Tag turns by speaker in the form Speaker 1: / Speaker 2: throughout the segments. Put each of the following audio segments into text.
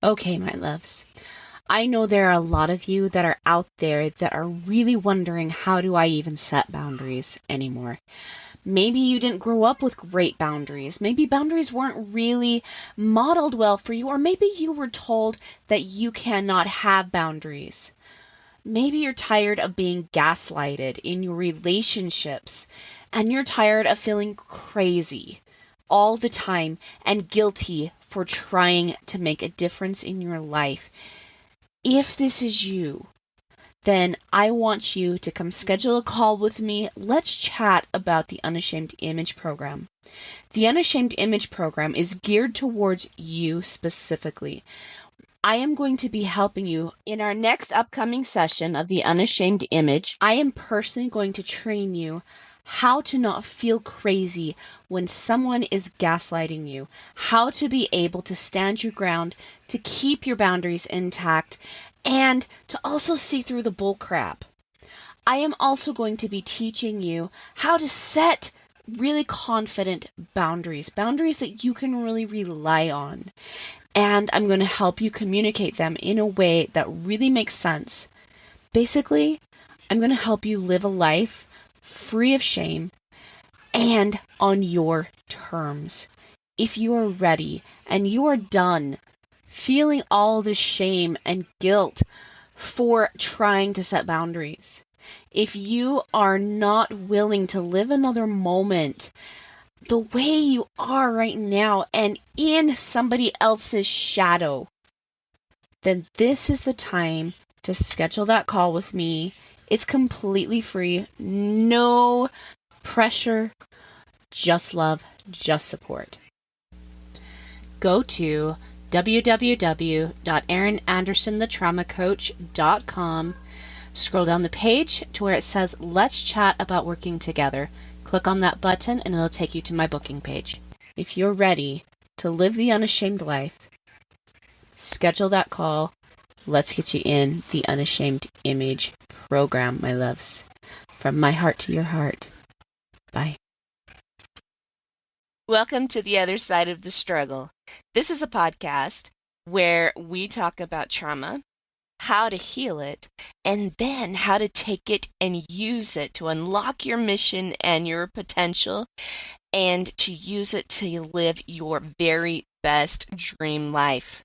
Speaker 1: Okay, my loves. I know there are a lot of you that are out there that are really wondering, how do I even set boundaries anymore? Maybe you didn't grow up with great boundaries. Maybe boundaries weren't really modeled well for you, or maybe you were told that you cannot have boundaries. Maybe you're tired of being gaslighted in your relationships, and you're tired of feeling crazy all the time and guilty for trying to make a difference in your life. If this is you, then I want you to come schedule a call with me. Let's chat about the Unashamed Image Program. The Unashamed Image Program is geared towards you specifically. I am going to be helping you in our next upcoming session of the Unashamed Image. I am personally going to train you how to not feel crazy when someone is gaslighting you, how to be able to stand your ground, to keep your boundaries intact, and to also see through the bull crap. I am also going to be teaching you how to set really confident boundaries that you can really rely on. And I'm going to help you communicate them in a way that really makes sense. Basically, I'm going to help you live a life free of shame and on your terms. If you are ready and you are done feeling all the shame and guilt for trying to set boundaries, if you are not willing to live another moment the way you are right now and in somebody else's shadow, then this is the time to schedule that call with me. It's completely free, no pressure, just love, just support. Go to www.erinandersonthetraumacoach.com. Scroll down the page to where it says, Let's Chat About Working Together. Click on that button and it'll take you to my booking page. If you're ready to live the unashamed life, schedule that call. Let's get you in the Unashamed Image Program, my loves. From my heart to your heart. Bye. Welcome to the other side of the struggle. This is a podcast where we talk about trauma, how to heal it, and then how to take it and use it to unlock your mission and your potential, and to use it to live your very best dream life.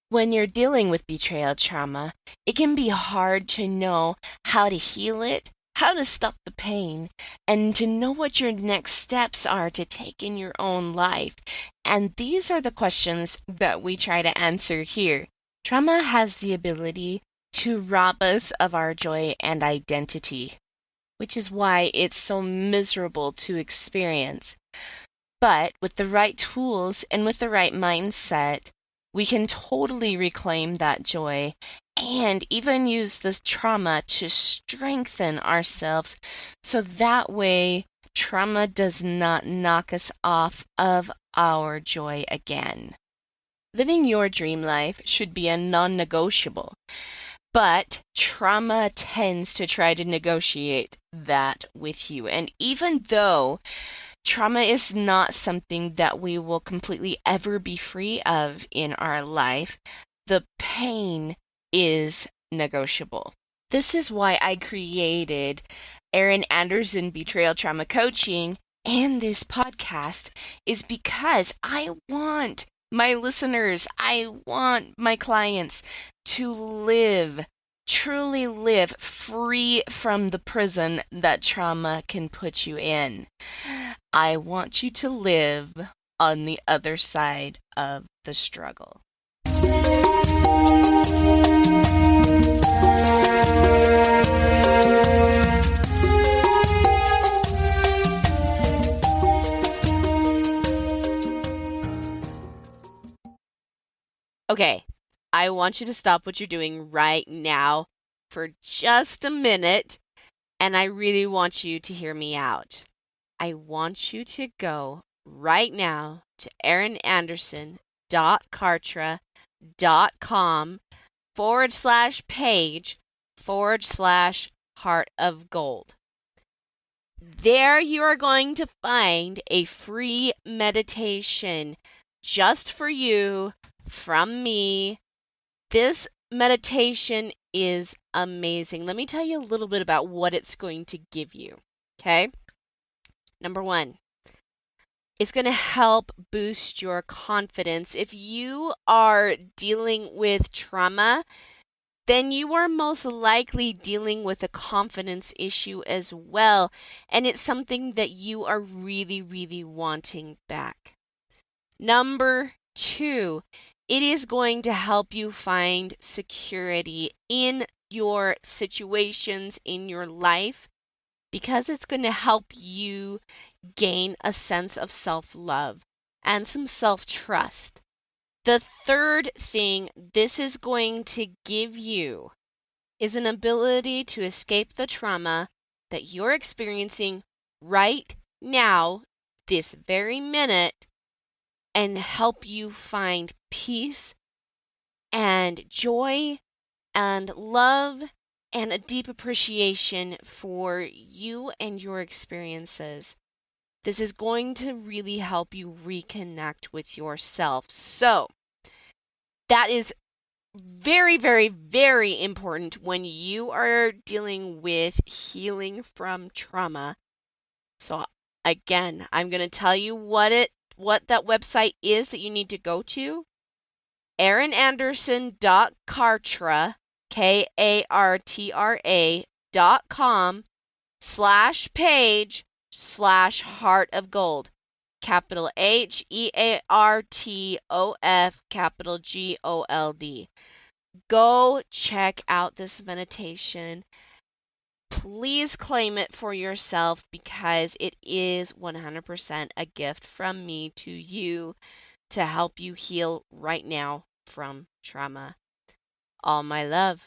Speaker 1: When you're dealing with betrayal trauma, it can be hard to know how to heal it, how to stop the pain, and to know what your next steps are to take in your own life. And these are the questions that we try to answer here. Trauma has the ability to rob us of our joy and identity, which is why it's so miserable to experience. But with the right tools and with the right mindset, we can totally reclaim that joy and even use this trauma to strengthen ourselves, so that way trauma does not knock us off of our joy again. Living your dream life should be a non-negotiable, but trauma tends to try to negotiate that with you. And even though trauma is not something that we will completely ever be free of in our life, the pain is negotiable. This is why I created Erin Anderson Betrayal Trauma Coaching and this podcast, is because I want my listeners, I want my clients to live, truly live free from the prison that trauma can put you in. I want you to live on the other side of the struggle. Okay, I want you to stop what you're doing right now for just a minute, and I really want you to hear me out. I want you to go right now to erinanderson.kartra.com/page/heart of gold. There you are going to find a free meditation just for you from me This meditation is amazing. Let me tell you a little bit about what it's going to give you. Okay? Number one, it's going to help boost your confidence. If you are dealing with trauma, then you are most likely dealing with a confidence issue as well. And it's something that you are really, really wanting back. Number two, it is going to help you find security in your situations in your life because it's going to help you gain a sense of self-love and some self-trust. The third thing this is going to give you is an ability to escape the trauma that you're experiencing right now, this very minute, and help you find peace and joy and love and a deep appreciation for you and your experiences. This is going to really help you reconnect with yourself. So, that is very, very, very important when you are dealing with healing from trauma. So, again, I'm going to tell you what that website is that you need to go to. erinanderson.kartra, KARTRA.com/page/heart of gold. Capital HEARTOF, capital GOLD. Go check out this meditation. Please claim it for yourself because it is 100% a gift from me to you to help you heal right now from trauma. All my love.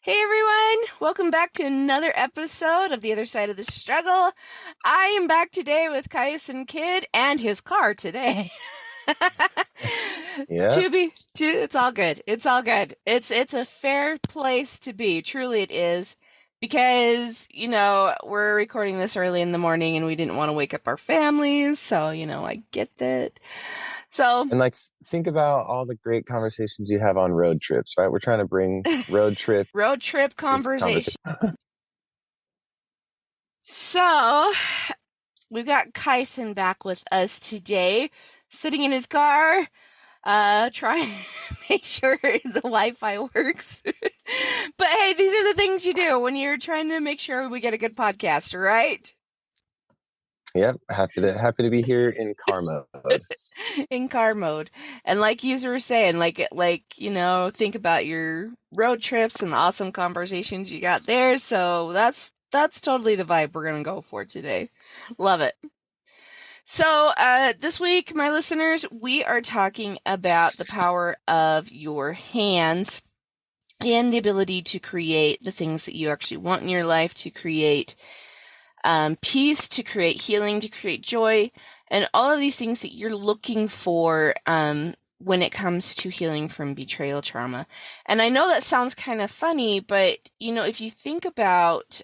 Speaker 1: Hey everyone, welcome back to another episode of The Other Side of the Struggle. I am back today with Kyson Kidd and his car today.
Speaker 2: Yeah.
Speaker 1: It's all good. It's all good. It's a fair place to be. Truly it is. Because, we're recording this early in the morning and we didn't want to wake up our families, so, I get that. So,
Speaker 2: and think about all the great conversations you have on road trips, right? We're trying to bring road trip
Speaker 1: conversation. So, we've got Kyson back with us today, sitting in his car, trying to make sure the Wi-Fi works. But hey, these are the things you do when you're trying to make sure we get a good podcast, right?
Speaker 2: Yep, happy to be here in car mode.
Speaker 1: In car mode. And like you were saying, think about your road trips and the awesome conversations you got there. So that's totally the vibe we're going to go for today. Love it. So this week, my listeners, we are talking about the power of your hands and the ability to create the things that you actually want in your life, to create peace, to create healing, to create joy, and all of these things that you're looking for when it comes to healing from betrayal trauma. And I know that sounds kind of funny, but, if you think about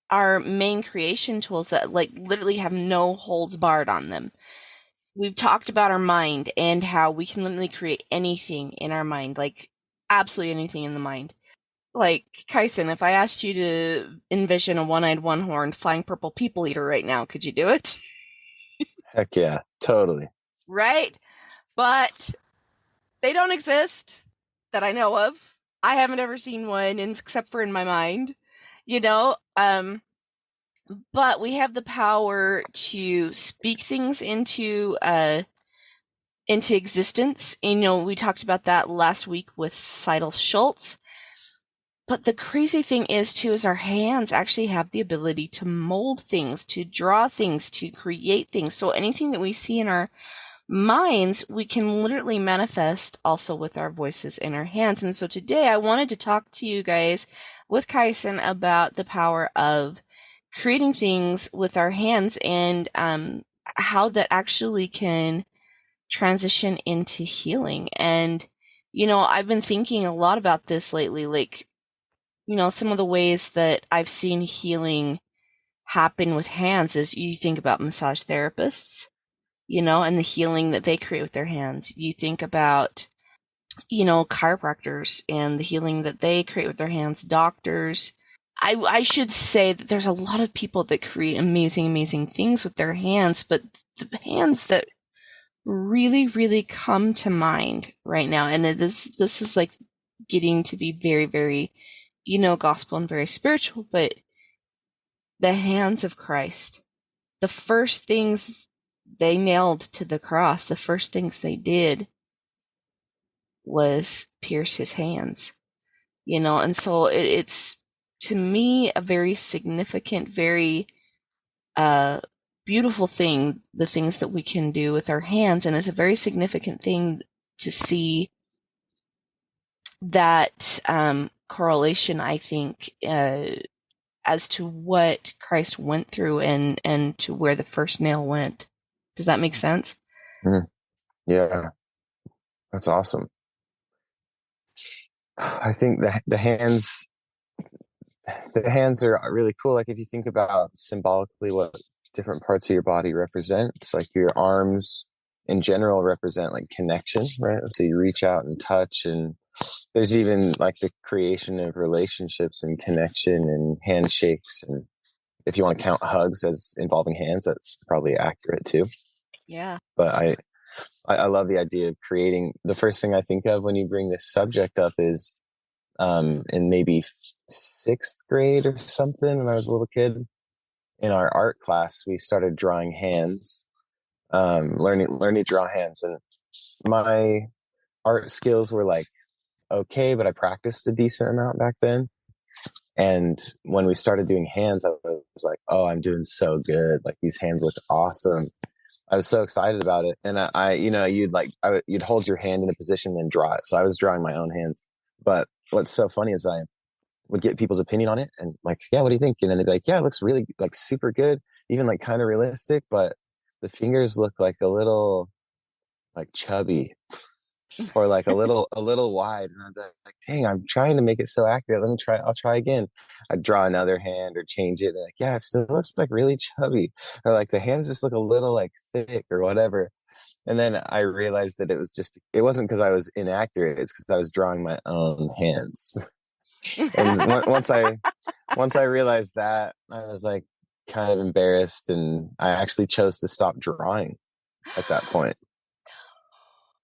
Speaker 1: our main creation tools that literally have no holds barred on them. We've talked about our mind and how we can literally create anything in our mind, absolutely anything in the mind. Kyson, if I asked you to envision a one-eyed, one-horned, flying purple people eater right now, could you do it?
Speaker 2: Heck yeah, totally.
Speaker 1: Right? But they don't exist that I know of. I haven't ever seen one, except for in my mind, but we have the power to speak things into existence. We talked about that last week with Seidel Schultz. But the crazy thing is our hands actually have the ability to mold things, to draw things, to create things. So anything that we see in our minds, we can literally manifest also with our voices in our hands. And so today I wanted to talk to you guys with Kyson about the power of creating things with our hands and how that actually can transition into healing. And, I've been thinking a lot about this lately, like, some of the ways that I've seen healing happen with hands is you think about massage therapists, and the healing that they create with their hands. You think about, chiropractors and the healing that they create with their hands, doctors. I should say that there's a lot of people that create amazing, amazing things with their hands, but the hands that really, really come to mind right now, and this is like getting to be very, very, gospel and very spiritual, but the hands of Christ. The first things they nailed to the cross, the first things they did was pierce his hands, and so it's to me a very significant, very beautiful thing, the things that we can do with our hands, and it's a very significant thing to see that correlation, I think, as to what Christ went through and to where the first nail went. Does that make sense?
Speaker 2: Mm. Yeah, that's awesome. I think the hands are really cool. Like if you think about symbolically what different parts of your body represent, it's like your arms in general represent like connection, right? So you reach out and touch, and there's even like the creation of relationships and connection and handshakes. And if you want to count hugs as involving hands, that's probably accurate too.
Speaker 1: Yeah.
Speaker 2: But I love the idea of creating. The first thing I think of when you bring this subject up is in maybe 6th grade or something, when I was a little kid, in our art class, we started drawing hands, learning to draw hands. And my art skills were like, okay, but I practiced a decent amount back then. And when we started doing hands, I was like, oh, I'm doing so good. Like these hands look awesome. I was so excited about it. And you'd hold your hand in a position and then draw it. So I was drawing my own hands. But what's so funny is I would get people's opinion on it and like, yeah, what do you think? And then they'd be like, yeah, it looks really like super good, even like kind of realistic, but the fingers look like a little like chubby or like a little wide. And I'd be like, dang, I'm trying to make it so accurate. I'll try again. I'd draw another hand or change it. They're like, yeah, it still looks like really chubby. Or like the hands just look a little like thick or whatever. And then I realized that it wasn't because I was inaccurate. It's because I was drawing my own hands. And once I realized that, I was like kind of embarrassed, and I actually chose to stop drawing at that point.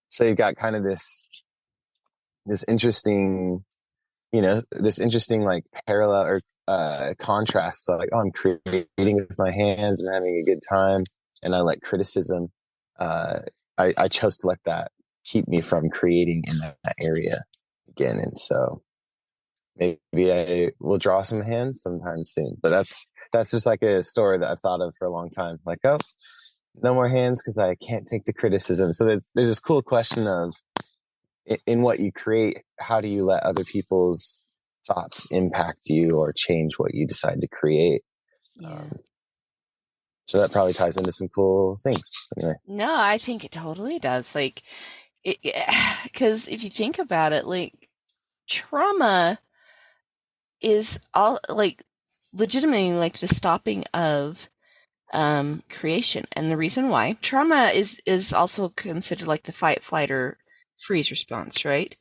Speaker 2: So you've got kind of this interesting, like parallel or contrast. So like, oh, I'm creating with my hands and having a good time, and I like criticism. I chose to let that keep me from creating in that area again, and so maybe I will draw some hands sometime soon. But that's just like a story that I've thought of for a long time. Like, oh, no more hands because I can't take the criticism. So there's this cool question of, in what you create, how do you let other people's thoughts impact you or change what you decide to create?
Speaker 1: Yeah.
Speaker 2: So that probably ties into some cool things. Anyway.
Speaker 1: No, I think it totally does. Like, because if you think about it, like, trauma is all like legitimately like the stopping of creation. And the reason why trauma is also considered like the fight, flight, or freeze response, right?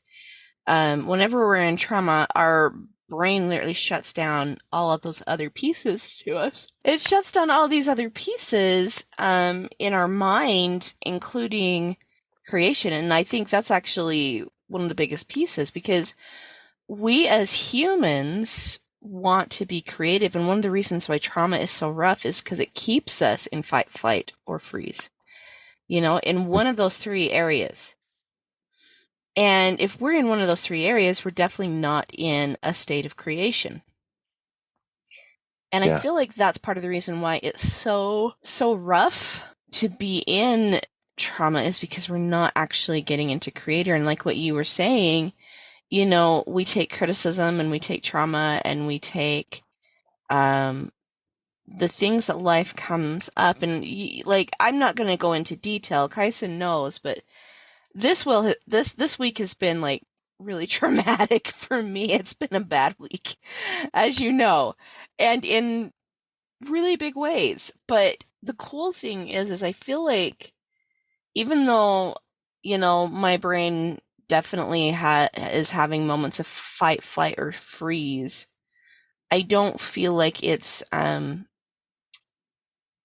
Speaker 1: Whenever we're in trauma, our brain literally shuts down all of those other pieces to us. It shuts down all these other pieces in our mind, including creation. And I think that's actually one of the biggest pieces, because we as humans want to be creative, and one of the reasons why trauma is so rough is because it keeps us in fight, flight, or freeze, in one of those 3 areas. And if we're in one of those 3 areas, we're definitely not in a state of creation. And I feel like that's part of the reason why it's so rough to be in trauma, is because we're not actually getting into creator. And like what you were saying, we take criticism and we take trauma and we take the things that life comes up, and like I'm not going to go into detail. Kyson knows, but this week has been like really traumatic for me. It's been a bad week, as you know, and in really big ways. But the cool thing is I feel like even though, my brain definitely is having moments of fight, flight, or freeze, I don't feel like it's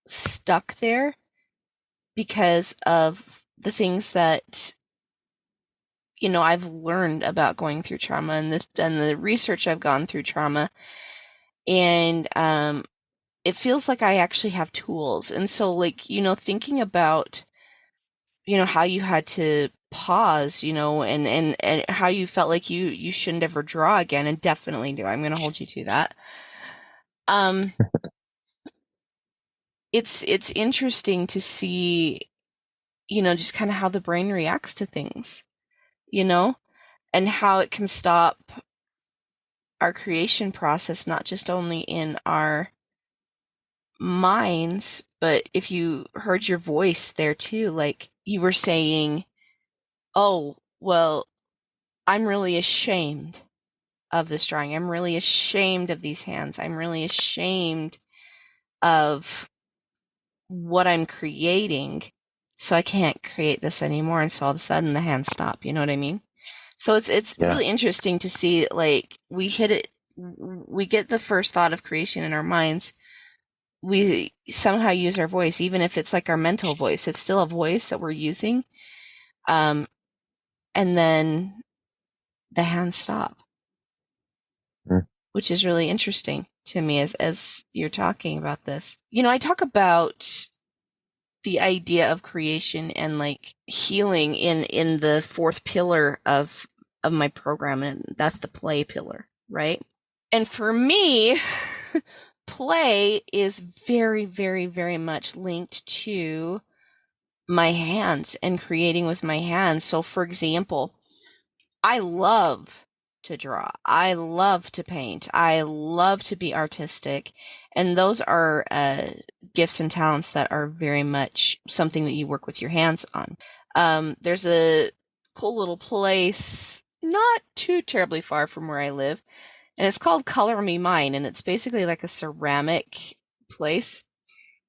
Speaker 1: stuck there because of the things that I've learned about going through trauma and the research I've gone through trauma, and it feels like I actually have tools. And so, like, thinking about how you had to pause, and how you felt like you shouldn't ever draw again, and definitely do. I'm going to hold you to that. Um, it's interesting to see, just kind of how the brain reacts to things, and how it can stop our creation process, not just only in our minds, but if you heard your voice there too, like you were saying, oh, well, I'm really ashamed of this drawing. I'm really ashamed of these hands. I'm really ashamed of what I'm creating. So I can't create this anymore. And so all of a sudden the hands stop. You know what I mean? So it's
Speaker 2: Yeah.
Speaker 1: really interesting to see, like, we get the first thought of creation in our minds. We somehow use our voice, even if it's like our mental voice. It's still a voice that we're using. And then the hands stop,
Speaker 2: Mm.
Speaker 1: which is really interesting to me as you're talking about this. I talk about the idea of creation and like healing in the fourth pillar of my program, and that's the play pillar, right? And for me, play is very, very, very much linked to my hands and creating with my hands. So for example, I love to draw. I love to paint. I love to be artistic. And those are gifts and talents that are very much something that you work with your hands on. There's a cool little place not too terribly far from where I live, and it's called Color Me Mine, and it's basically like a ceramic place.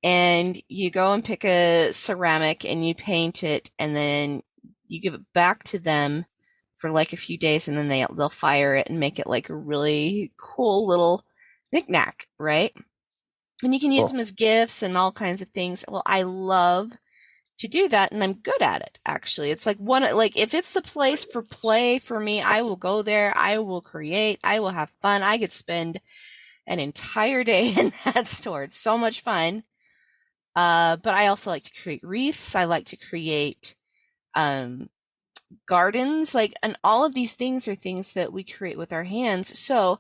Speaker 1: And you go and pick a ceramic and you paint it, and then you give it back to them for like a few days, and then they'll fire it and make it like a really cool little knickknack, right? And you can use them
Speaker 2: Cool.
Speaker 1: as gifts and all kinds of things. Well, I love to do that, and I'm good at it, actually. It's like if it's the place for play for me, I will go there, I will create, I will have fun. I could spend an entire day in that store. It's so much fun. But I also like to create wreaths. I like to create um, gardens, and all of these things are things that we create with our hands. So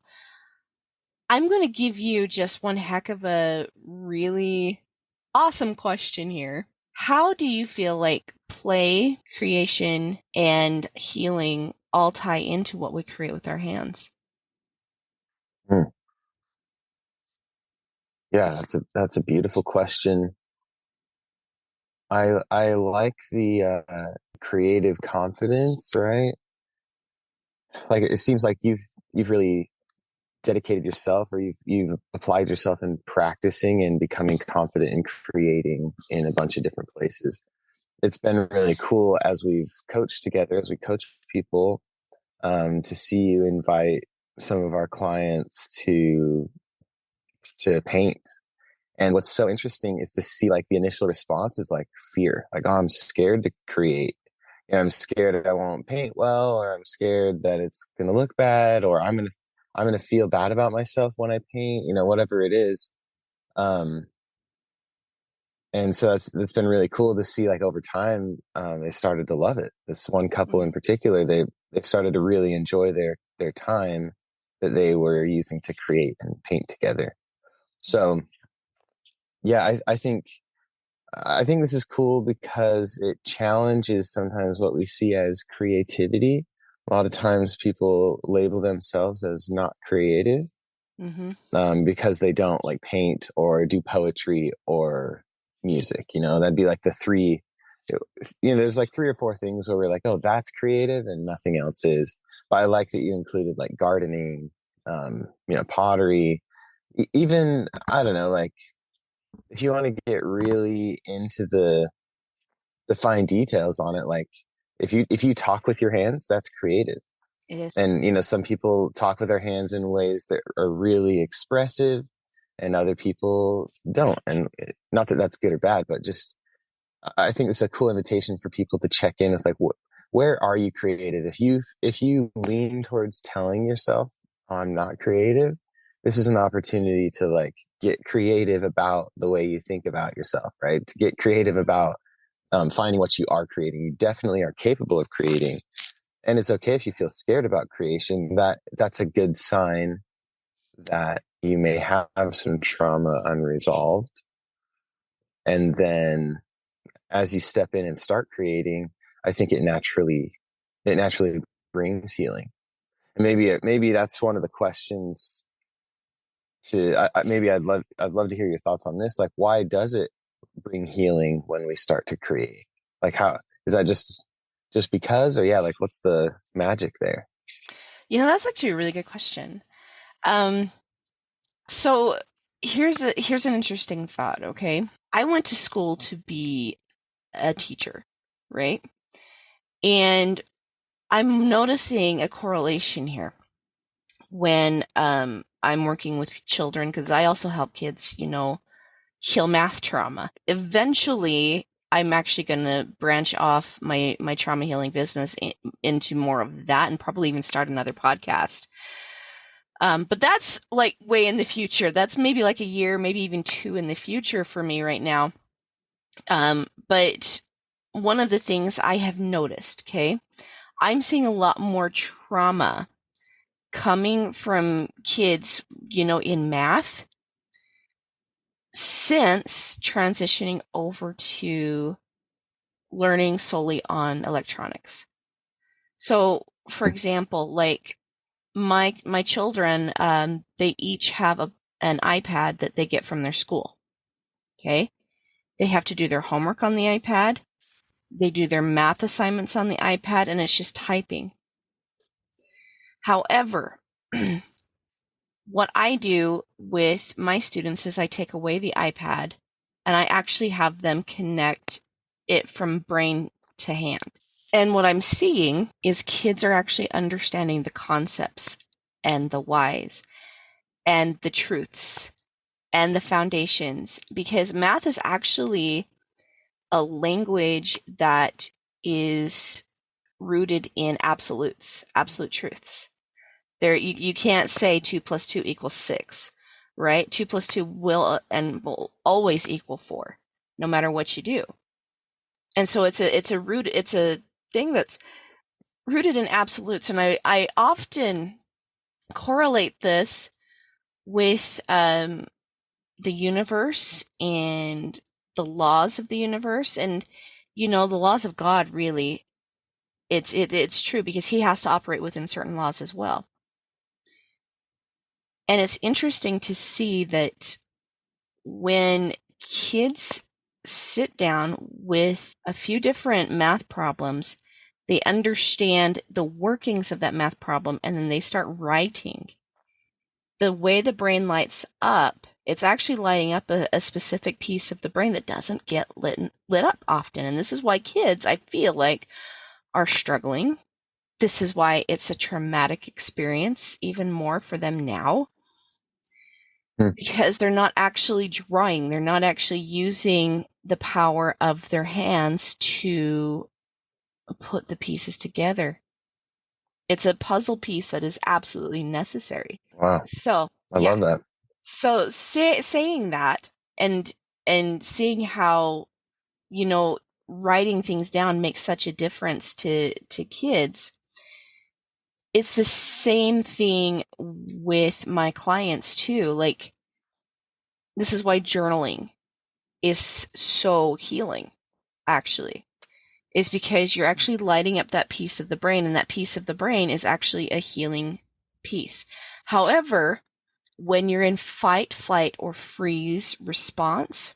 Speaker 1: I'm going to give you just one heck of a really awesome question here. How do you feel like play, creation, and healing all tie into what we create with our hands?
Speaker 2: Mm. Yeah, that's a beautiful question. I like the creative confidence, right? Like it seems like you've really dedicated yourself, or you've applied yourself in practicing and becoming confident in creating in a bunch of different places. It's been really cool as we've coached together, as we coach people, to see you invite some of our clients to paint. And what's so interesting is to see like the initial response is like fear, like, oh, I'm scared to create. I'm scared I won't paint well, or I'm scared that it's going to look bad, or I'm going to feel bad about myself when I paint, whatever it is. Um, and so that's been really cool to see, like, over time, they started to love it. This one couple in particular, they started to really enjoy their time that they were using to create and paint together. So yeah, I think this is cool because it challenges sometimes what we see as creativity. A lot of times people label themselves as not creative.
Speaker 1: Mm-hmm.
Speaker 2: because they don't like paint or do poetry or music. That'd be like the three. There's like three or four things where we're like, oh, that's creative, and nothing else is. But I like that you included like gardening, pottery, even I don't know, like if you want to get really into the fine details on it, like if you talk with your hands, that's creative.
Speaker 1: It is.
Speaker 2: And some people talk with their hands in ways that are really expressive, and other people don't. And not that that's good or bad, but just I think it's a cool invitation for people to check in with like, where are you creative? If you lean towards telling yourself I'm not creative, this is an opportunity to like get creative about the way you think about yourself, right? To get creative about finding what you are creating. You definitely are capable of creating, and it's okay if you feel scared about creation. That's a good sign that you may have some trauma unresolved. And then as you step in and start creating, I think it naturally brings healing. And maybe that's one of the questions maybe I'd love to hear your thoughts on this. Like, why does it bring healing when we start to create? Like, how is that just because, or yeah, like what's the magic there?
Speaker 1: That's actually a really good question. Um, so here's an interesting thought, okay? I went to school to be a teacher, right? And I'm noticing a correlation here when I'm working with children, because I also help kids, heal math trauma. Eventually, I'm actually going to branch off my trauma healing business into more of that, and probably even start another podcast. But that's like way in the future. That's maybe like a year, maybe even two in the future for me right now. But one of the things I have noticed, okay, I'm seeing a lot more trauma coming from kids, in math since transitioning over to learning solely on electronics. So, for example, like my children, they each have an iPad that they get from their school. Okay, they have to do their homework on the iPad. They do their math assignments on the iPad, and it's just typing. However, what I do with my students is I take away the iPad and I actually have them connect it from brain to hand. And what I'm seeing is kids are actually understanding the concepts and the whys and the truths and the foundations, because math is actually a language that is rooted in absolute truths. You can't say 2 plus 2 equals 6, right? 2 plus 2 will always equal 4, no matter what you do. And so it's a thing that's rooted in absolutes. And I often correlate this with the universe and the laws of the universe, and the laws of God. Really, it's true, because he has to operate within certain laws as well. And it's interesting to see that when kids sit down with a few different math problems, they understand the workings of that math problem, and then they start writing. The way the brain lights up, it's actually lighting up a specific piece of the brain that doesn't get lit up often. And this is why kids, I feel like, are struggling. This is why it's a traumatic experience even more for them now. Because they're not actually drawing. They're not actually using the power of their hands to put the pieces together. It's a puzzle piece that is absolutely necessary.
Speaker 2: Wow.
Speaker 1: So
Speaker 2: I love that.
Speaker 1: So saying that and seeing how, writing things down makes such a difference to kids. It's the same thing with my clients too. Like, this is why journaling is so healing, actually, is because you're actually lighting up that piece of the brain, and that piece of the brain is actually a healing piece. However, when you're in fight, flight, or freeze response,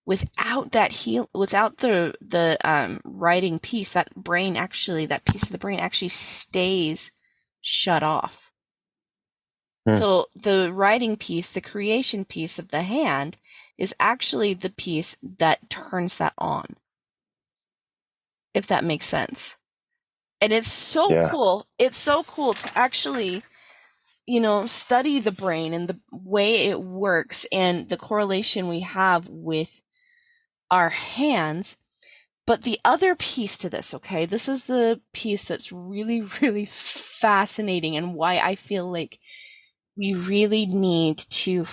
Speaker 1: without the writing piece, that piece of the brain actually stays shut off. So the writing piece, the creation piece of the hand, is actually the piece that turns that on, if that makes sense. And it's so cool. It's so cool to actually, study the brain and the way it works and the correlation we have with our hands. But the other piece to this, okay, this is the piece that's really, really fascinating, and why I feel like we really need to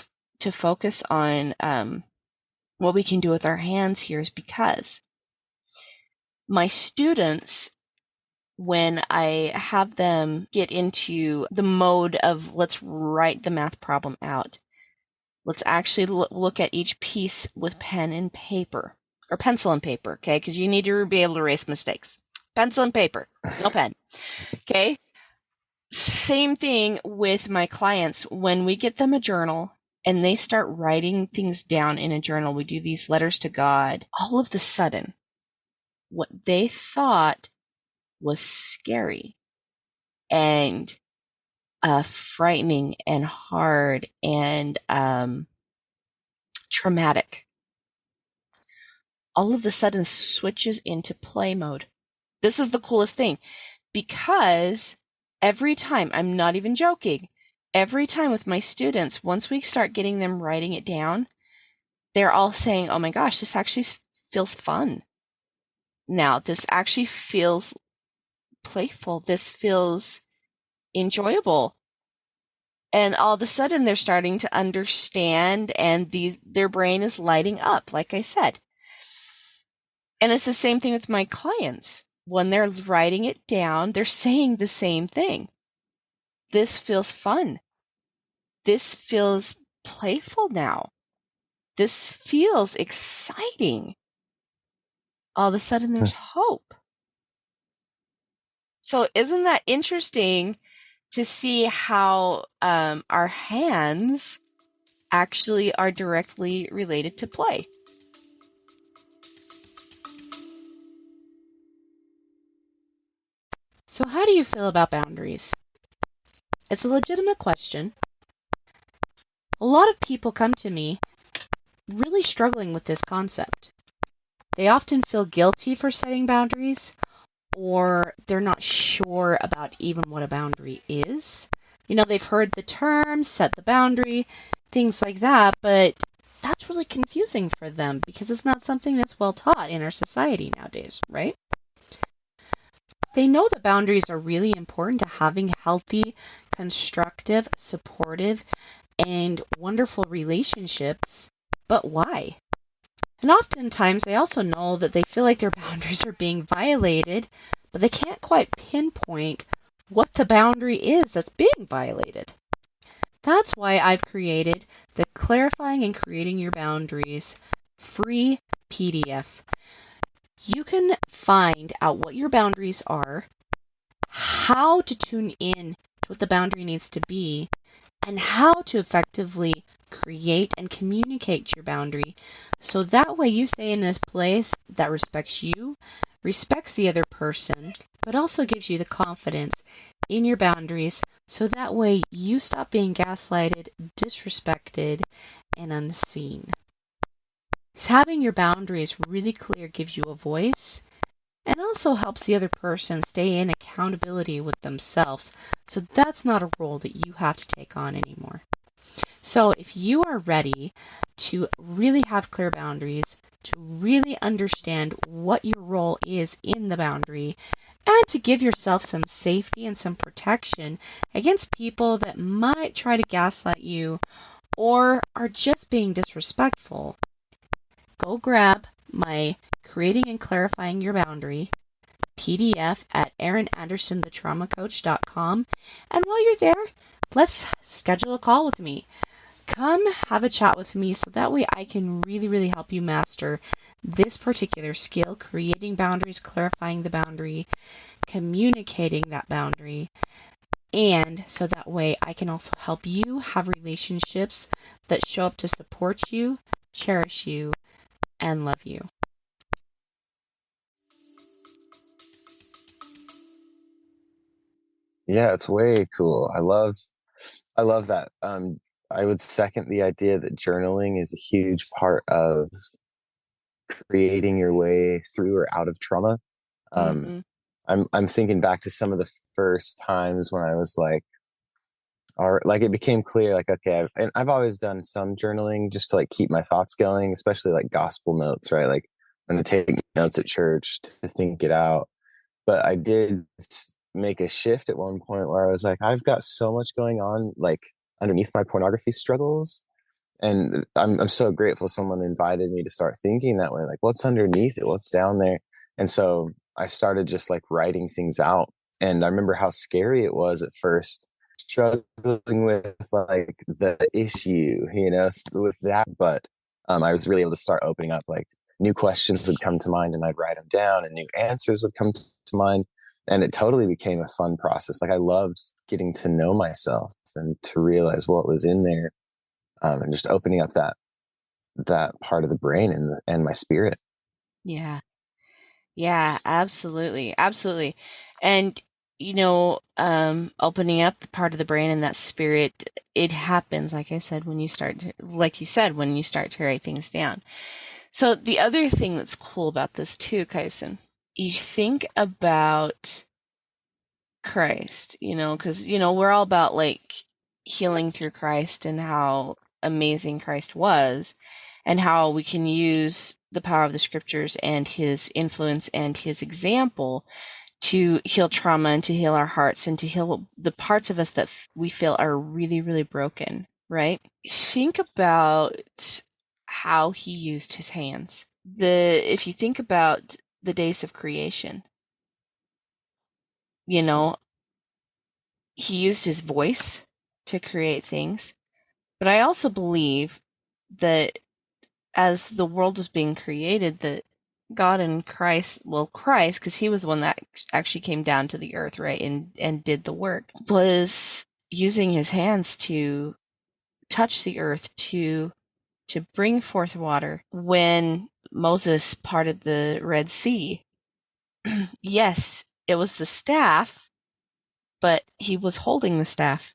Speaker 1: focus on what we can do with our hands here, is because my students, when I have them get into the mode of let's write the math problem out, let's actually look at each piece with pen and paper, or pencil and paper, okay? Because you need to be able to erase mistakes. Pencil and paper, no pen, okay? Same thing with my clients. When we get them a journal and they start writing things down in a journal, we do these letters to God, all of a sudden, what they thought was scary and frightening and hard and traumatic, all of a sudden switches into play mode. This is the coolest thing, because every time, I'm not even joking, every time with my students, once we start getting them writing it down, they're all saying, oh my gosh, this actually feels fun. Now, this actually feels playful. This feels enjoyable. And all of a sudden, they're starting to understand, and their brain is lighting up, like I said. And it's the same thing with my clients. When they're writing it down, they're saying the same thing. This feels fun. This feels playful now. This feels exciting. All of a sudden, there's hope. So isn't that interesting to see how our hands actually are directly related to play? So how do you feel about boundaries? It's a legitimate question. A lot of people come to me really struggling with this concept. They often feel guilty for setting boundaries, or they're not sure about even what a boundary is. They've heard the term, set the boundary, things like that, but that's really confusing for them because it's not something that's well taught in our society nowadays, right? They know that boundaries are really important to having healthy, constructive, supportive, and wonderful relationships, but why? And oftentimes they also know that they feel like their boundaries are being violated, but they can't quite pinpoint what the boundary is that's being violated. That's why I've created the Clarifying and Creating Your Boundaries free PDF. You can find out what your boundaries are, how to tune in to what the boundary needs to be, and how to effectively create and communicate your boundary, so that way you stay in this place that respects you, respects the other person, but also gives you the confidence in your boundaries, so that way you stop being gaslighted, disrespected, and unseen. Having your boundaries really clear gives you a voice, and also helps the other person stay in accountability with themselves, so that's not a role that you have to take on anymore. So if you are ready to really have clear boundaries, to really understand what your role is in the boundary, and to give yourself some safety and some protection against people that might try to gaslight you or are just being disrespectful, go grab my Creating and Clarifying Your Boundary PDF at erinandersonthetraumacoach.com. And while you're there, let's schedule a call with me. Come have a chat with me so that way I can really, really help you master this particular skill, creating boundaries, clarifying the boundary, communicating that boundary, And so that way I can also help you have relationships that show up to support you, cherish you, and love you.
Speaker 2: Yeah, it's way cool. I love that. I would second the idea that journaling is a huge part of creating your way through or out of trauma. Um,
Speaker 1: Mm-hmm.
Speaker 2: I'm thinking back to some of the first times when I was like, or like it became clear, like, okay, I've always done some journaling just to like keep my thoughts going, especially like gospel notes, right? Like I'm going to take notes at church to think it out. But I did make a shift at one point where I was like, I've got so much going on, like underneath my pornography struggles. And I'm so grateful someone invited me to start thinking that way. Like, what's underneath it? What's down there? And so I started just like writing things out. And I remember how scary it was at first, struggling with like the issue, with that. But I was really able to start opening up. Like new questions would come to mind, and I'd write them down, and new answers would come to mind. And it totally became a fun process. Like I loved getting to know myself and to realize what was in there, and just opening up that part of the brain and my spirit.
Speaker 1: Yeah. Yeah, absolutely. Absolutely. And opening up the part of the brain and that spirit, it happens, like I said, like you said, when you start to write things down. So the other thing that's cool about this too, Kyson, you think about Christ, because, we're all about like healing through Christ and how amazing Christ was and how we can use the power of the scriptures and his influence and his example to heal trauma and to heal our hearts and to heal the parts of us that we feel are really, really broken, right? Think about how he used his hands. If you think about the days of creation, you know, he used his voice to create things. But I also believe that as the world was being created, that God and Christ, because he was the one that actually came down to the earth, right, and did the work, was using his hands to touch the earth to bring forth water. When Moses parted the Red Sea, yes, it was the staff, but he was holding the staff.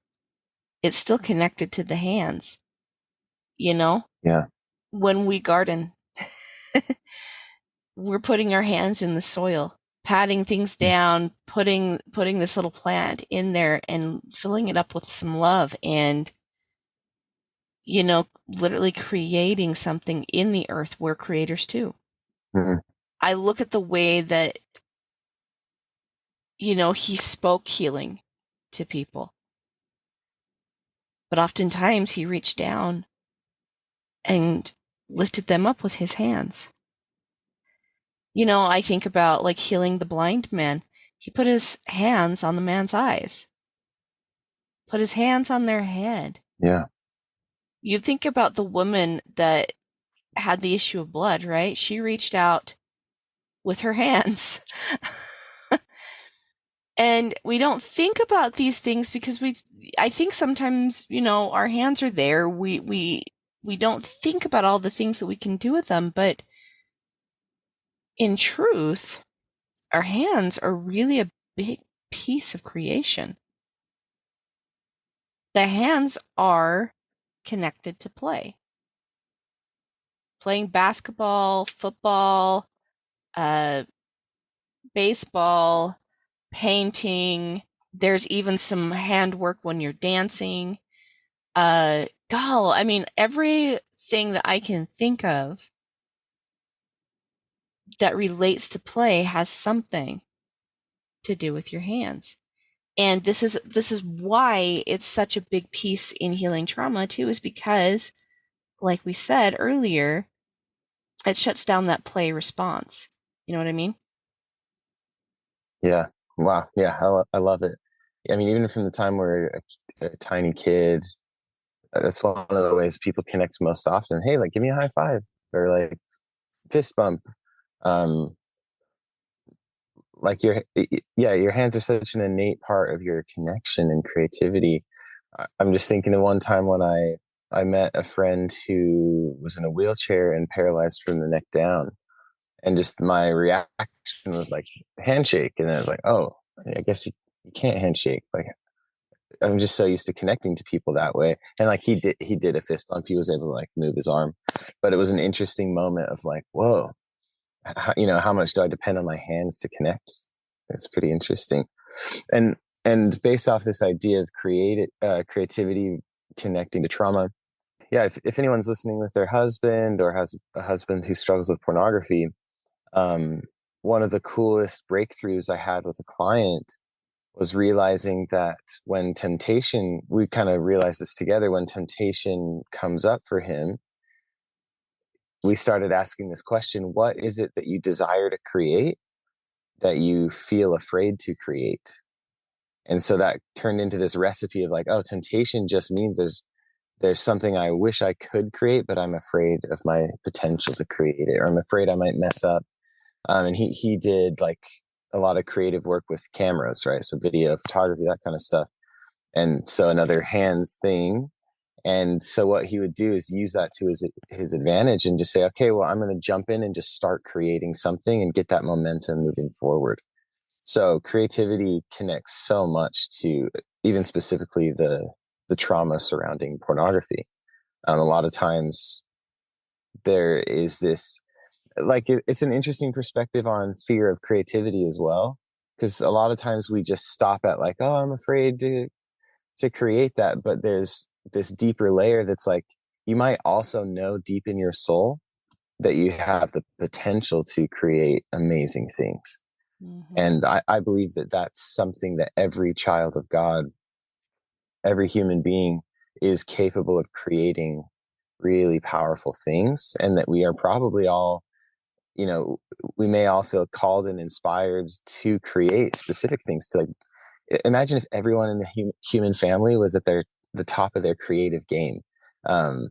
Speaker 1: It's still connected to the hands, you know?
Speaker 2: Yeah.
Speaker 1: When we garden, we're putting our hands in the soil, patting things down, putting this little plant in there and filling it up with some love and literally creating something in the earth. We're creators too.
Speaker 2: Mm-hmm.
Speaker 1: I look at the way that he spoke healing to people. But oftentimes he reached down and lifted them up with his hands. I think about like healing the blind man. He put his hands on the man's eyes, put his hands on their head.
Speaker 2: Yeah.
Speaker 1: You think about the woman that had the issue of blood, right? She reached out with her hands. And we don't think about these things because I think sometimes, our hands are there. We don't think about all the things that we can do with them, but in truth, our hands are really a big piece of creation. The hands are connected to play. Playing basketball, football, uh, baseball, painting. There's even some handwork when you're dancing. I mean, everything that I can think of that relates to play has something to do with your hands. And this is why it's such a big piece in healing trauma too, is because, like we said earlier, it shuts down that play response. You know what I mean?
Speaker 2: Yeah. Wow. Yeah. I love it. I mean, even from the time where a tiny kid, that's one of the ways people connect most often. Hey, like, give me a high five or like fist bump. Um, like your hands are such an innate part of your connection and creativity. I'm just thinking of one time when I met a friend who was in a wheelchair and paralyzed from the neck down, and just my reaction was like handshake, and I was like, oh, I guess you can't handshake. Like I'm just so used to connecting to people that way, and like he did a fist bump. He was able to like move his arm, but it was an interesting moment of like, whoa, how much do I depend on my hands to connect? It's pretty interesting. And based off this idea of creativity connecting to trauma, yeah, if anyone's listening with their husband or has a husband who struggles with pornography, um, one of the coolest breakthroughs I had with a client was realizing that when temptation, we kind of realized this together, when temptation comes up for him, we started asking this question: what is it that you desire to create that you feel afraid to create? And so that turned into this recipe of like, oh, temptation just means there's something I wish I could create, but I'm afraid of my potential to create it, or I'm afraid I might mess up. And he did like a lot of creative work with cameras, right? So video, photography, that kind of stuff. And so another hands thing. And so what he would do is use that to his advantage and just say, okay, well, I'm going to jump in and just start creating something and get that momentum moving forward. So creativity connects so much to even specifically the trauma surrounding pornography. A lot of times there is this, like, it's an interesting perspective on fear of creativity as well, because a lot of times we just stop at like, oh, I'm afraid to create that, but there's this deeper layer that's like, you might also know deep in your soul that you have the potential to create amazing things.
Speaker 1: Mm-hmm.
Speaker 2: And I believe that that's something that every child of God, every human being is capable of creating really powerful things, and that we are probably all, we may all feel called and inspired to create specific things. To like, imagine if everyone in the human family was at the top of their creative game. Um,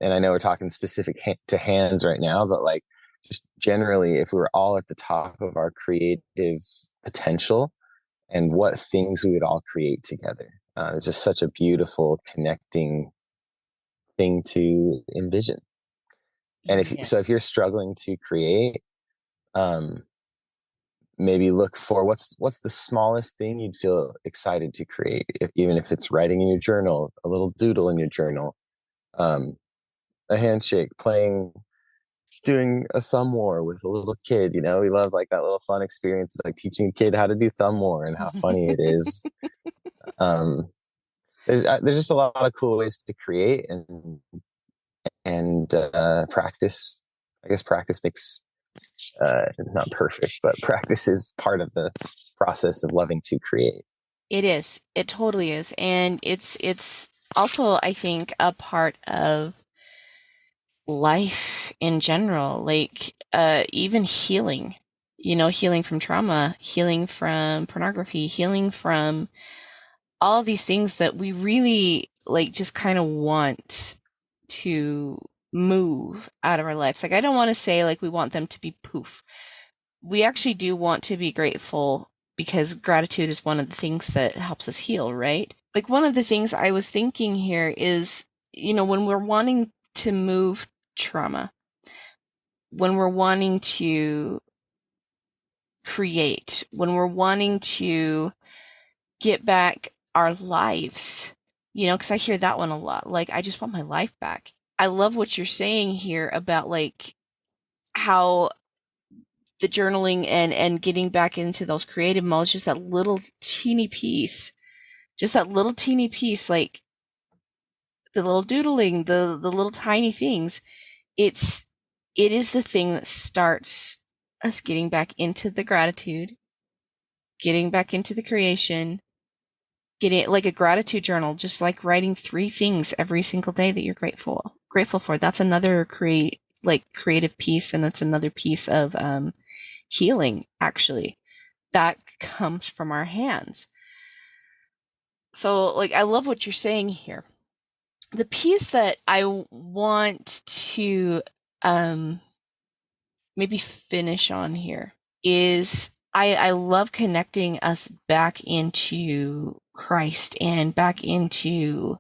Speaker 2: and I know we're talking specific to hands right now, but like just generally, if we were all at the top of our creative potential, and what things we would all create together. It's just such a beautiful connecting thing to envision. And
Speaker 1: Yeah.
Speaker 2: if you're struggling to create, um, maybe look for what's the smallest thing you'd feel excited to create, even if it's writing in your journal, a little doodle in your journal, um, a handshake, doing a thumb war with a little kid. We love like that little fun experience of like teaching a kid how to do thumb war and how funny it is. Um, there's just a lot of cool ways to create, and practice. I guess practice makes, not perfect, but practice is part of the process of loving to create.
Speaker 1: It is. It totally is. And it's also, I think, a part of life in general, like even healing, healing from trauma, healing from pornography, healing from all these things that we really like just kind of want to move out of our lives. Like I don't want to say like we want them to be poof. We actually do want to be grateful because gratitude is one of the things that helps us heal, right? Like one of the things I was thinking here is, when we're wanting to move trauma, when we're wanting to create, when we're wanting to get back our lives, because I hear that one a lot. Like, I just want my life back. I love what you're saying here about like how the journaling and getting back into those creative modes, just that little teeny piece, like the little doodling, the little tiny things. It's it is the thing that starts us getting back into the gratitude, getting back into the creation, getting like a gratitude journal, just like writing 3 things every single day that you're grateful for. That's another creative piece, and that's another piece of healing, actually, that comes from our hands. So like I love what you're saying here. The piece that I want to maybe finish on here is
Speaker 3: I love connecting us back into Christ and back into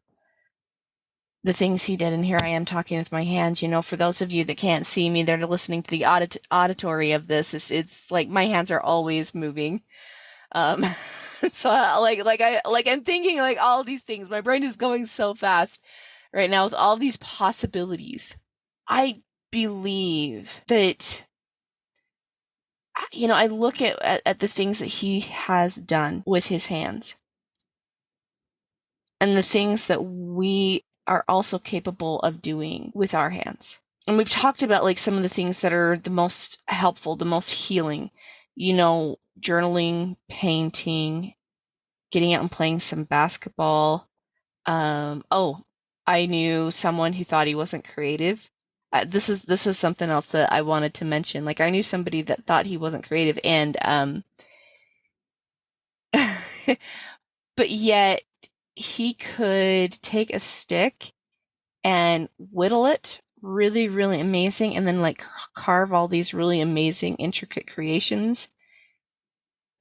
Speaker 3: the things he did. And here I am talking with my hands. For those of you that can't see me, they're listening to the auditory of this. It's like my hands are always moving. Um, so I'm thinking like all these things. My brain is going so fast right now with all these possibilities. I believe that, I look at the things that he has done with his hands and the things that we are also capable of doing with our hands. And we've talked about like some of the things that are the most helpful, the most healing, journaling, painting, getting out and playing some basketball. I knew someone who thought he wasn't creative. This is something else that I wanted to mention. Like I knew somebody that thought he wasn't creative, and but yet he could take a stick and whittle it really, really amazing, and then like carve all these really amazing, intricate creations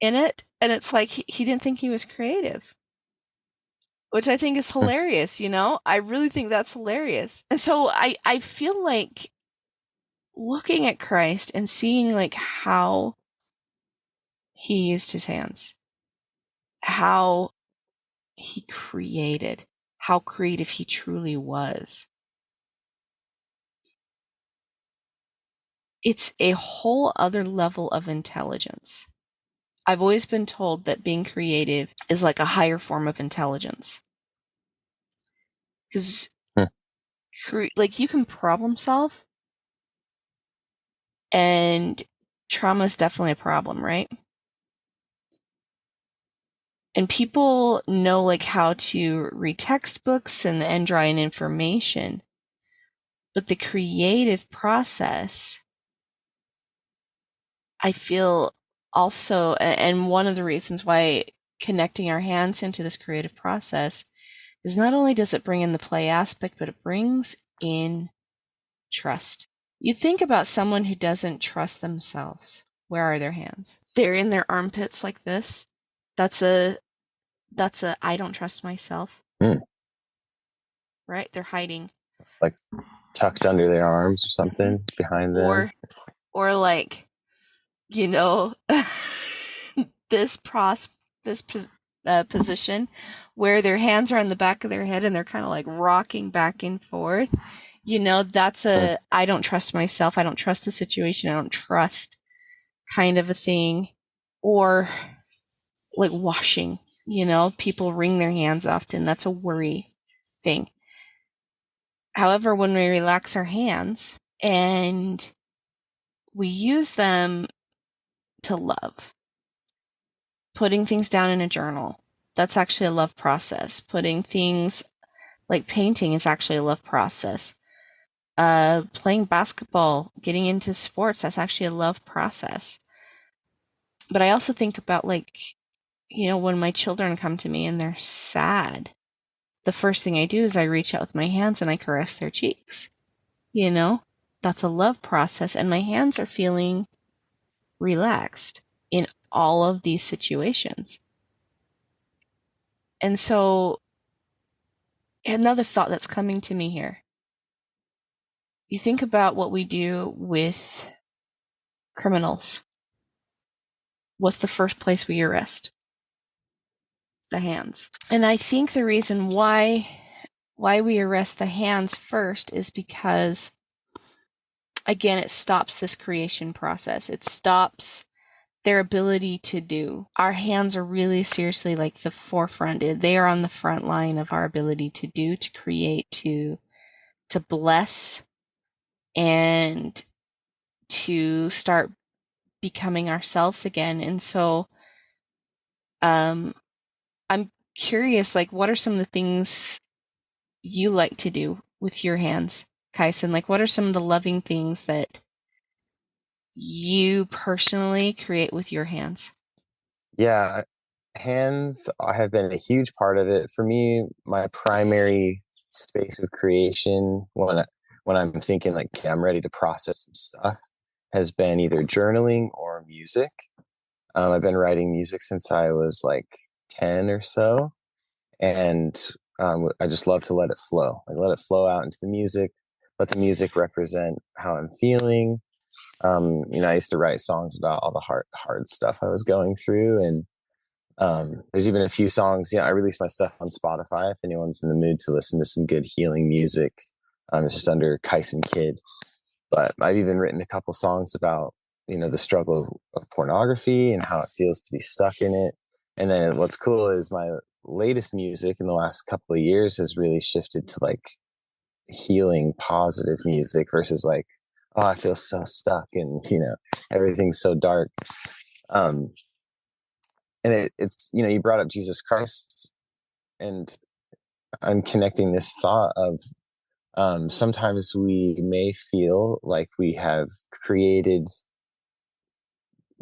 Speaker 3: in it. And it's like he didn't think he was creative, which I think is hilarious, I really think that's hilarious. And so I feel like looking at Christ and seeing like how he used his hands, how he created, how creative he truly was. It's a whole other level of intelligence. I've always been told that being creative is like a higher form of intelligence. Because like you can problem solve, and trauma is definitely a problem, right? And people know like how to read textbooks and draw in information. But the creative process, I feel also, and one of the reasons why connecting our hands into this creative process is not only does it bring in the play aspect, but it brings in trust. You think about someone who doesn't trust themselves. Where are their hands? They're in their armpits like this. That's a I don't trust myself. Right? They're hiding.
Speaker 2: Like tucked under their arms or something behind them.
Speaker 3: Or like, this position where their hands are on the back of their head and they're kind of like rocking back and forth. That's I don't trust myself. I don't trust the situation. I don't trust kind of a thing. Or like washing, people wring their hands often. That's a worry thing. However, when we relax our hands and we use them to love, putting things down in a journal, that's actually a love process. Putting things like painting is actually a love process. Playing basketball, getting into sports, that's actually a love process. But I also think about like, when my children come to me and they're sad, the first thing I do is I reach out with my hands and I caress their cheeks. That's a love process, and my hands are feeling relaxed in all of these situations. And so, another thought that's coming to me here. You think about what we do with criminals. What's the first place we arrest? The hands. And I think the reason why we arrest the hands first is because, again, it stops this creation process. It stops their ability to do. Our hands are really seriously like the forefront. They are on the front line of our ability to do, to create, to bless, and to start becoming ourselves again. And so I'm curious, like, what are some of the things you like to do with your hands, Kyson? Like, what are some of the loving things that you personally create with your hands?
Speaker 2: Yeah, hands have been a huge part of it. For me, my primary space of creation when I'm thinking like, okay, I'm ready to process some stuff, has been either journaling or music. I've been writing music since I was like 10 or so, and I just love to let it flow. I let it flow out into the music, let the music represent how I'm feeling. I used to write songs about all the hard stuff I was going through, and there's even a few songs. I release my stuff on Spotify if anyone's in the mood to listen to some good healing music. It's just under Kyson Kidd. But I've even written a couple songs about, the struggle of pornography and how it feels to be stuck in it. And then what's cool is my latest music in the last couple of years has really shifted to like healing, positive music versus like, oh, I feel so stuck and, everything's so dark. And it's, you brought up Jesus Christ, and I'm connecting this thought of sometimes we may feel like we have created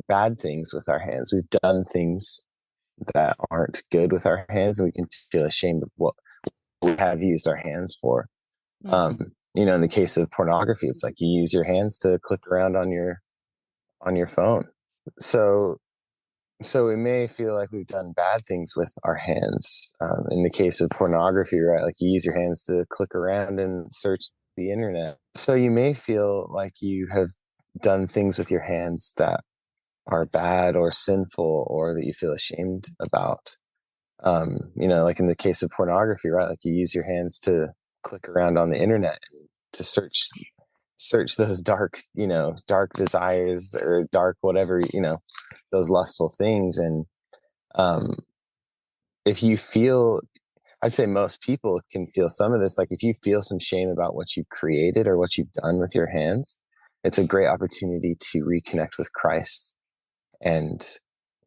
Speaker 2: bad things with our hands. We've done things that aren't good with our hands, and we can feel ashamed of what we have used our hands for. In the case of pornography, it's like you use your hands to click around on your phone. So we may feel like we've done bad things with our hands. In the case of pornography, right? Like you use your hands to click around and search the internet. So you may feel like you have done things with your hands that are bad or sinful, or that you feel ashamed about. Like in the case of pornography, right? Like you use your hands to click around on the internet to search those dark desires or dark whatever, those lustful things. And if you feel, I'd say most people can feel some of this. Like if you feel some shame about what you've created or what you've done with your hands, it's a great opportunity to reconnect with Christ. And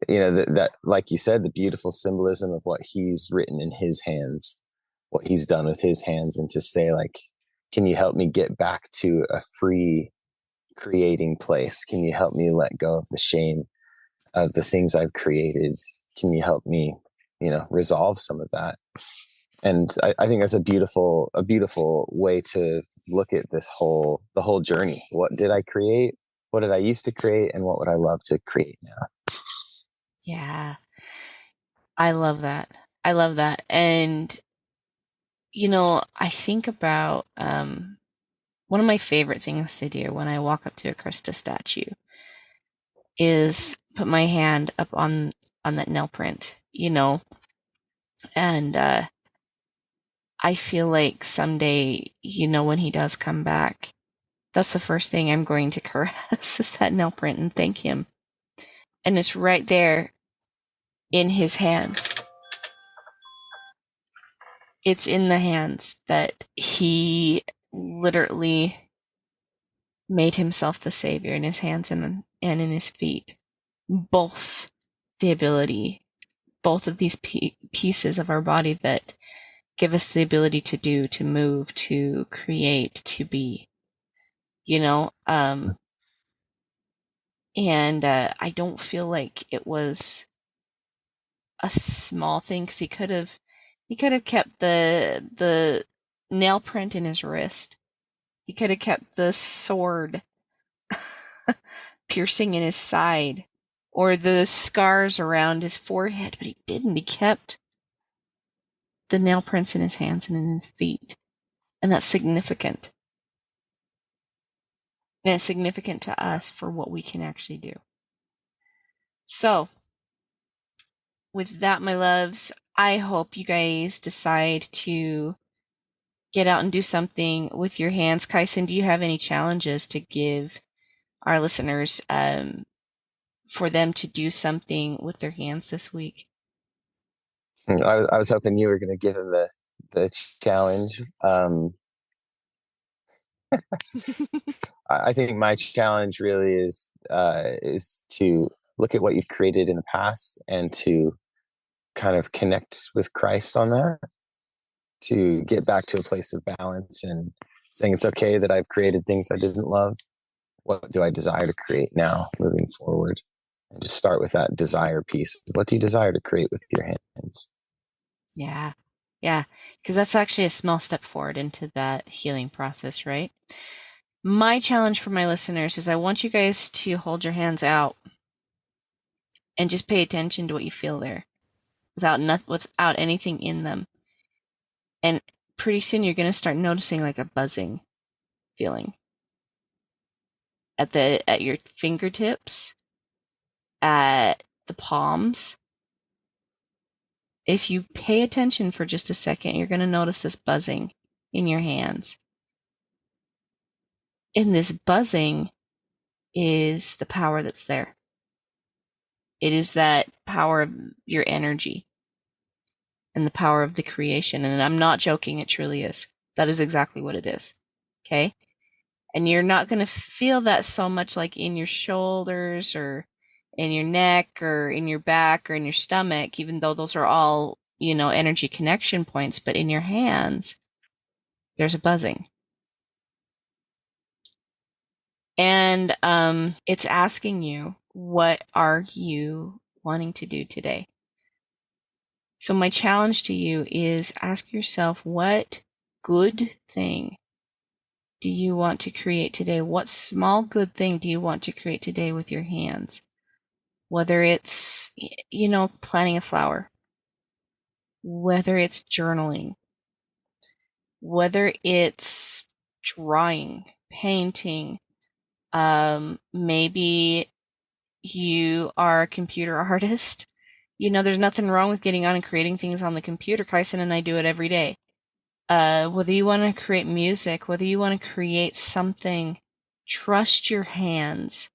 Speaker 2: that like you said, the beautiful symbolism of what he's written in his hands, what he's done with his hands, and to say like, can you help me get back to a free creating place? Can you help me let go of the shame of the things I've created? Can you help me, resolve some of that? And I think that's a beautiful way to look at the whole journey. What did I create? What did I used to create? And what would I love to create now?
Speaker 3: Yeah. I love that. I love that. And, I think about one of my favorite things to do when I walk up to a Krista statue is put my hand up on that nail print, and I feel like someday, when he does come back, that's the first thing I'm going to caress is that nail print and thank him. And it's right there in his hands. It's in the hands that he literally made himself the savior, in his hands and in his feet. Both the ability, both of these pieces of our body that give us the ability to do, to move, to create, to be, and I don't feel like it was a small thing, because he could have kept the nail print in his wrist. He could have kept the sword piercing in his side, or the scars around his forehead, but he didn't. He kept the nail prints in his hands and in his feet. And that's significant. And it's significant to us for what we can actually do. So, with that, my loves, I hope you guys decide to get out and do something with your hands. Kyson, do you have any challenges to give our listeners for them to do something with their hands this week?
Speaker 2: I was hoping you were going to give him the challenge. I think my challenge really is to look at what you've created in the past and to kind of connect with Christ on that, to get back to a place of balance and saying it's okay that I've created things I didn't love. What do I desire to create now moving forward? And just start with that desire piece. What do you desire to create with your hands?
Speaker 3: Yeah. Yeah. Because that's actually a small step forward into that healing process, right? My challenge for my listeners is I want you guys to hold your hands out and just pay attention to what you feel there without anything in them. And pretty soon you're going to start noticing like a buzzing feeling at your fingertips, at the palms. If you pay attention for just a second, you're going to notice this buzzing in your hands. And this buzzing is the power that's there. It is that power of your energy and the power of the creation. And I'm not joking, it truly is. That is exactly what it is. Okay? And you're not going to feel that so much like in your shoulders or in your neck or in your back or in your stomach, even though those are all, energy connection points. But in your hands, there's a buzzing. And it's asking you, what are you wanting to do today? So my challenge to you is ask yourself, what good thing do you want to create today? What small good thing do you want to create today with your hands? Whether it's, planting a flower, whether it's journaling, whether it's drawing, painting, maybe you are a computer artist. There's nothing wrong with getting on and creating things on the computer. Kyson and I do it every day. Whether you want to create music, whether you want to create something, trust your hands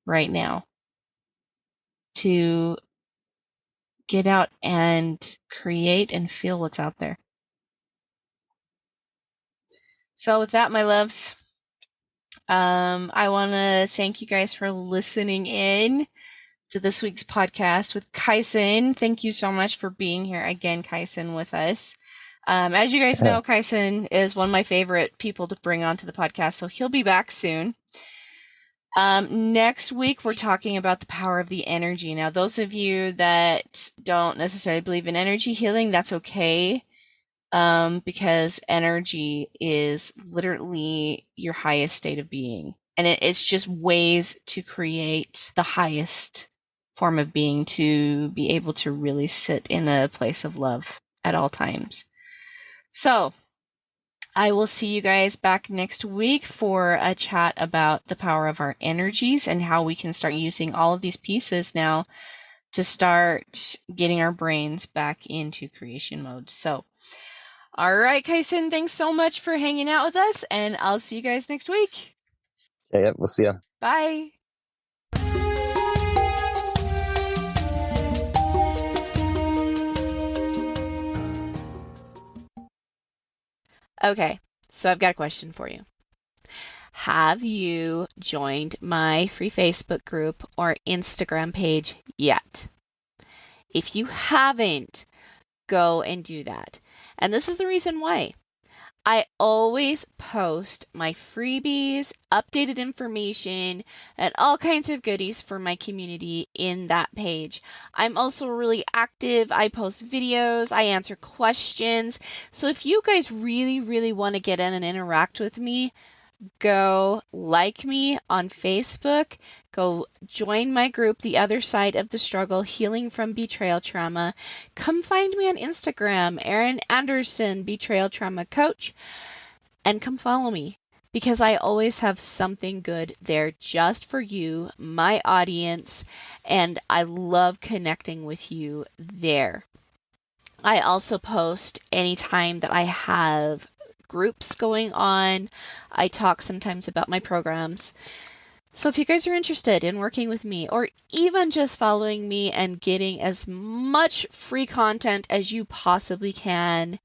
Speaker 3: right now to get out and create and feel what's out there. So with that, my loves, I want to thank you guys for listening in to this week's podcast with Kyson. Thank you so much for being here again, Kyson, with us. As you guys know, Kyson is one of my favorite people to bring onto the podcast, so he'll be back soon. Next week, we're talking about the power of the energy. Now, those of you that don't necessarily believe in energy healing, that's okay, because energy is literally your highest state of being. And it's just ways to create the highest form of being, to be able to really sit in a place of love at all times. So, I will see you guys back next week for a chat about the power of our energies and how we can start using all of these pieces now to start getting our brains back into creation mode. So, all right, Kyson, thanks so much for hanging out with us, and I'll see you guys next week.
Speaker 2: Yeah, we'll see ya.
Speaker 3: Bye. Okay, so I've got a question for you. Have you joined my free Facebook group or Instagram page yet? If you haven't, go and do that. And this is the reason why. I always post my freebies, updated information, and all kinds of goodies for my community in that page. I'm also really active. I post videos. I answer questions. So if you guys really, really want to get in and interact with me, go like me on Facebook, go join my group, The Other Side of the Struggle, Healing from Betrayal Trauma. Come find me on Instagram, Erin Anderson, Betrayal Trauma Coach, and come follow me, because I always have something good there just for you, my audience, and I love connecting with you there. I also post anytime that I have groups going on. I talk sometimes about my programs. So if you guys are interested in working with me, or even just following me and getting as much free content as you possibly can,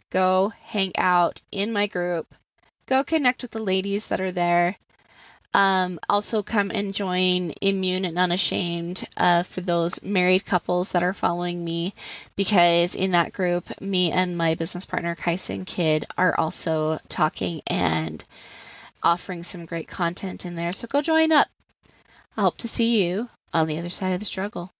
Speaker 3: go hang out in my group. Go connect with the ladies that are there. Also come and join Immune and Unashamed for those married couples that are following me, because in that group, me and my business partner, Kyson Kidd, are also talking and offering some great content in there. So go join up. I hope to see you on the other side of the struggle.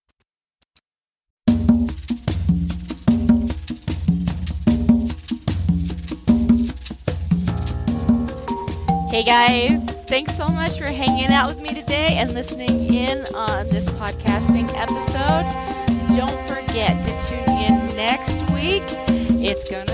Speaker 3: Hey guys, thanks so much for for hanging out with me today and listening in on this podcasting episode. Don't forget to tune in next week. It's going